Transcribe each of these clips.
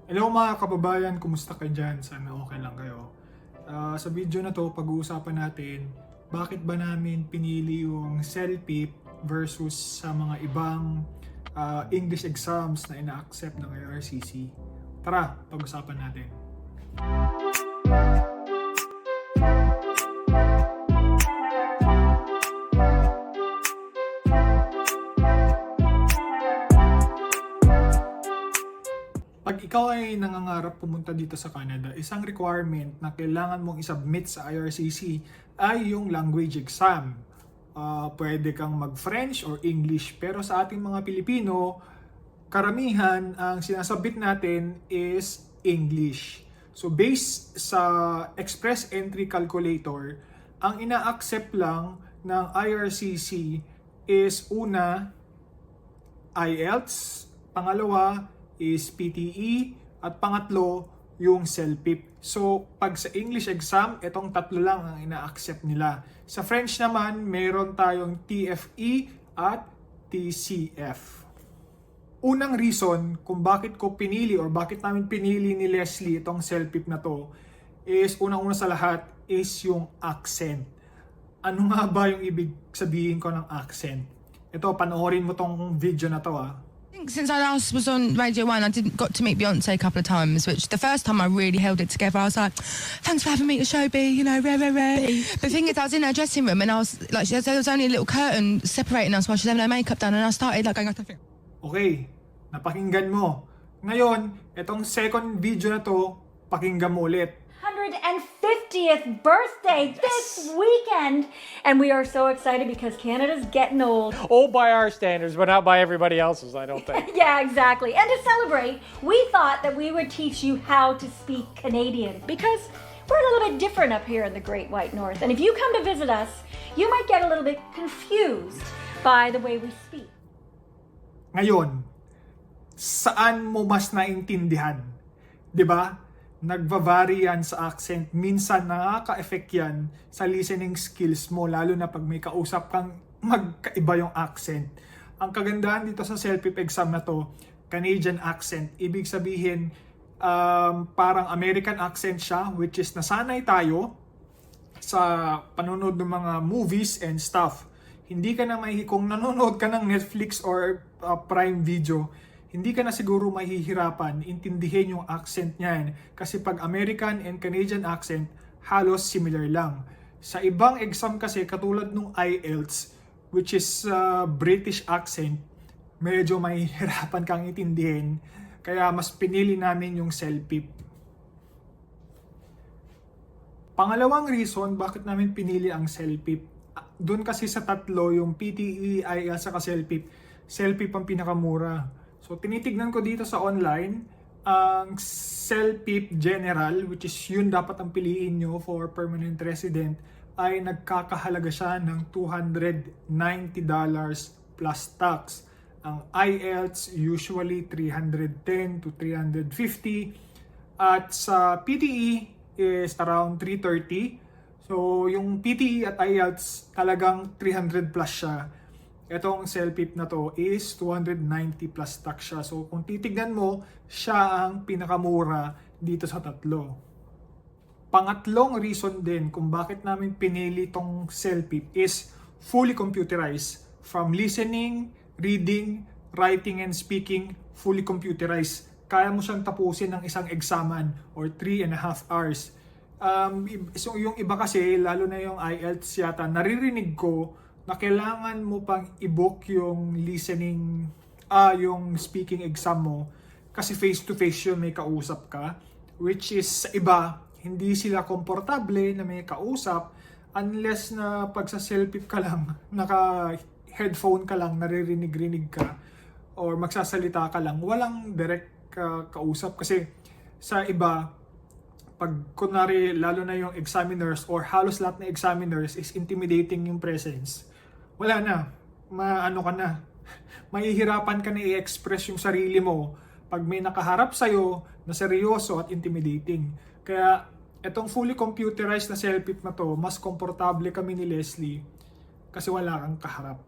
Hello mga kababayan, kumusta kayo dyan? Sana okay lang kayo. Sa video na to, pag-uusapan natin bakit ba namin pinili yung CELPIP versus sa mga ibang English exams na ina-accept ng IRCC. Tara, pag-usapan natin. Pag ikaw ay nangangarap pumunta dito sa Canada, isang requirement na kailangan mong isubmit sa IRCC ay yung language exam. Pwede kang mag-French or English, pero sa ating mga Pilipino, karamihan ang sinasubmit natin is English. So based sa Express Entry Calculator, ang ina-accept lang ng IRCC is una, IELTS, pangalawa is PTE, at pangatlo yung CELPIP. So pag sa English exam, itong tatlo lang ang ina-accept nila. Sa French naman, meron tayong TFE at TCF. Unang reason kung bakit ko pinili or bakit namin pinili ni Leslie itong CELPIP na to is unang-una sa lahat is yung accent. Ano nga ba yung ibig sabihin ko ng accent? Ito, panoorin mo tong video na to Since I last was on Radio 1, I didn't got to meet Beyonce a couple of times, which the first time I really held it together. I was like, thanks for having me to show B, rare. The thing is, I was in her dressing room and I was like, there was only a little curtain separating us while she was having her makeup done, and I started like going, I don't think. Okay, napakinggan mo. Ngayon, itong second video na to, pakinggan mo ulit. 150th birthday this weekend, and we are so excited because Canada's getting old. Old by our standards, but not by everybody else's, I don't think. Yeah, exactly. And to celebrate, we thought that we would teach you how to speak Canadian because we're a little bit different up here in the Great White North. And if you come to visit us, you might get a little bit confused by the way we speak. Ngayon, saan mo mas naintindihan? 'Di ba? Nagva-vary yan sa accent. Minsan nakaka-effect yan sa listening skills mo, lalo na pag may kausap kang magkaiba yung accent. Ang kagandahan dito sa CELPIP exam na to, Canadian accent, ibig sabihin parang American accent siya, which is nasanay tayo sa panonood ng mga movies and stuff. Hindi ka na kung nanonood ka ng Netflix or Prime Video, hindi ka na siguro mahihirapan intindihin yung accent niyan. Kasi pag American and Canadian accent, halos similar lang. Sa ibang exam kasi, katulad nung IELTS, which is British accent, medyo mahihirapan kang intindihin. Kaya mas pinili namin yung CELPIP. Pangalawang reason bakit namin pinili ang CELPIP, doon kasi sa tatlo, yung PTE, IELTS, at CELPIP, CELPIP ang pinakamura. So tinitignan ko dito sa online, ang CELPIP General, which is yun dapat ang piliin nyo for permanent resident, ay nagkakahalaga siya ng $290 plus tax. Ang IELTS usually 310 to 350, at sa PTE is around 330. So yung PTE at IELTS talagang 300 plus siya. Itong CELPIP na to is 290 plus tax siya. So kung titignan mo, siya ang pinakamura dito sa tatlo. Pangatlong reason din kung bakit namin pinili tong CELPIP is fully computerized. From listening, reading, writing, and speaking, fully computerized. Kaya mo siyang tapusin ng isang examen or 3.5 hours. So yung iba kasi, lalo na yung IELTS yata, naririnig ko na kailangan mo pang i-book yung listening, yung speaking exam mo. Kasi face-to-face yun, may kausap ka. Which is sa iba, hindi sila komportable na may kausap unless na pag sa CELPIP ka lang, naka-headphone ka lang, naririnig-rinig ka, or magsasalita ka lang, walang direct kausap. Kasi sa iba, pag kunwari, lalo na yung examiners or halos lahat ng examiners is intimidating yung presence, wala na, maano ka na, mahihirapan ka na i-express yung sarili mo pag may nakaharap sa'yo na seryoso at intimidating. Kaya itong fully computerized na CELPIP na to, mas komportable kami ni Leslie kasi wala kang kaharap.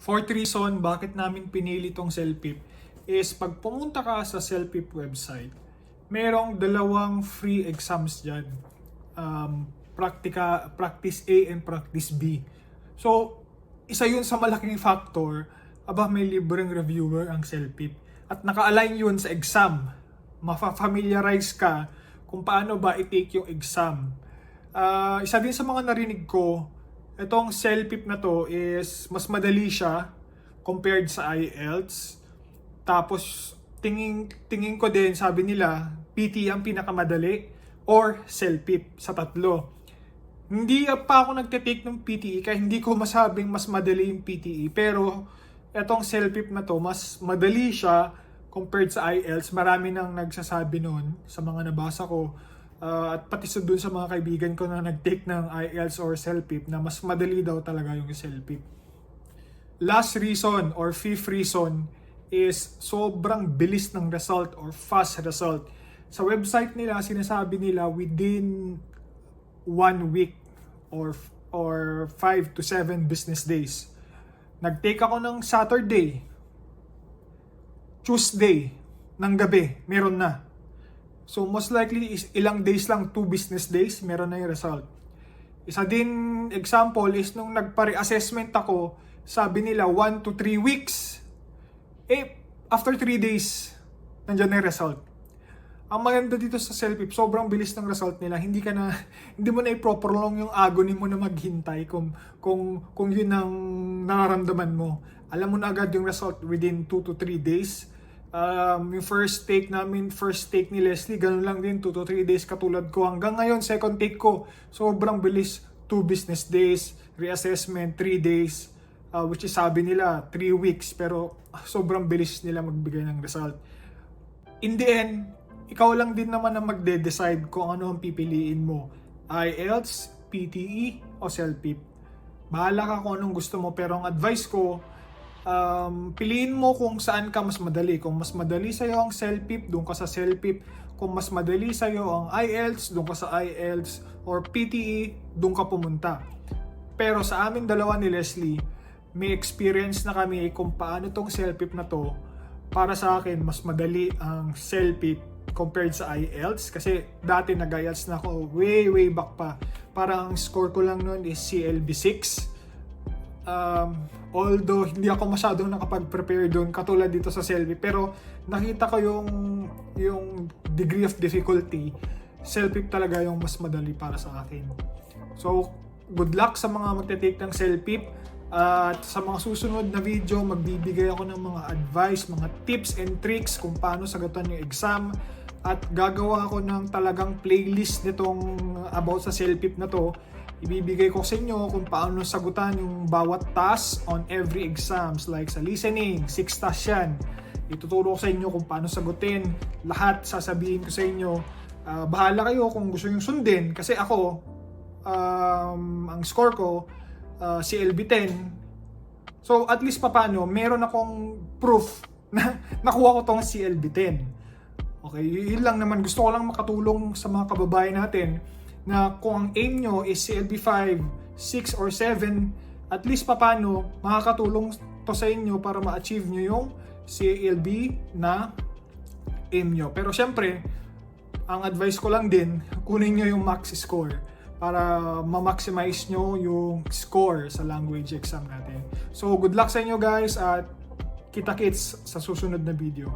Fourth reason bakit namin pinili tong CELPIP is pag pumunta ka sa CELPIP website, merong 2 free exams dyan. Practice A and Practice B. So, isa yun sa malaking factor, may libreng reviewer ang CELPIP. At naka-align yun sa exam. Mafa-familiarize ka kung paano ba i-take yung exam. Isa din sa mga narinig ko, itong CELPIP na to is mas madali siya compared sa IELTS. Tapos, tingin ko din, sabi nila, PT ang pinakamadali or CELPIP sa tatlo. Hindi pa ako nagte-take ng PTE kaya hindi ko masabing mas madali yung PTE. Pero, etong CELPIP na to, mas madali siya compared sa IELTS. Marami nang nagsasabi nun sa mga nabasa ko. At pati dun sa mga kaibigan ko na nag-take ng IELTS or CELPIP na mas madali daw talaga yung CELPIP. Last reason or fifth reason is sobrang bilis ng result or fast result. Sa website nila, sinasabi nila within 1 week or 5 to 7 business days. Nag-take ako ng Saturday, Tuesday, ng gabi, meron na. So most likely, ilang days lang, 2 business days, meron na yung result. Isa din example is nung nagpa-re-assessment ako, sabi nila 1 to 3 weeks. After 3 days, nandiyan na yung result. Ang maganda dito sa CELPIP, sobrang bilis ng result nila. Hindi mo na i-prolong yung agony mo na maghintay kung yun ang nararamdaman mo. Alam mo na agad yung result within 2 to 3 days. Yung first take ni Leslie, ganun lang din, 2 to 3 days katulad ko. Hanggang ngayon, second take ko, sobrang bilis, 2 business days, reassessment, 3 days, which is sabi nila, 3 weeks, pero sobrang bilis nila magbigay ng result. In the end, ikaw lang din naman ang magde-decide kung ano ang pipiliin mo. IELTS, PTE, o CELPIP. Bahala ka kung anong gusto mo, pero ang advice ko, piliin mo kung saan ka mas madali. Kung mas madali sa'yo ang CELPIP, doon ka sa CELPIP. Kung mas madali sa'yo ang IELTS, doon ka sa IELTS. Or PTE, doon ka pumunta. Pero sa aming dalawa ni Leslie, may experience na kami kung paano tong CELPIP na to. Para sa akin, mas madali ang CELPIP compared sa IELTS. Kasi dati nag-IELTS na ako way back pa. Parang ang score ko lang noon is CLB 6. Although hindi ako masyadong nakapag-prepare doon katulad dito sa CELPIP, pero nakita ko yung degree of difficulty. CELPIP talaga yung mas madali para sa akin. So, good luck sa mga magte-take ng CELPIP. At sa mga susunod na video, magbibigay ako ng mga advice, mga tips and tricks kung paano sagutan yung exam. At gagawa ako ng talagang playlist nitong about sa CELPIP na to. Ibibigay ko sa inyo kung paano sagutan yung bawat task on every exams. Like sa listening, 6 tasks yan. Ituturo ko sa inyo kung paano sagutin. Lahat sasabihin ko sa inyo. Bahala kayo kung gusto nyo sundin. Kasi ako, ang score ko, CLB 10. So at least paano, meron akong proof na nakuha ko tong CLB 10. Okay, yun lang naman. Gusto ko lang makatulong sa mga kababayan natin na kung ang aim nyo is CLB 5, 6 or 7, at least paano makakatulong to sa inyo para ma-achieve nyo yung CLB na aim nyo. Pero syempre, ang advice ko lang din, kunin nyo yung max score para ma-maximize nyo yung score sa language exam natin. So, good luck sa inyo guys at kita-kits sa susunod na video.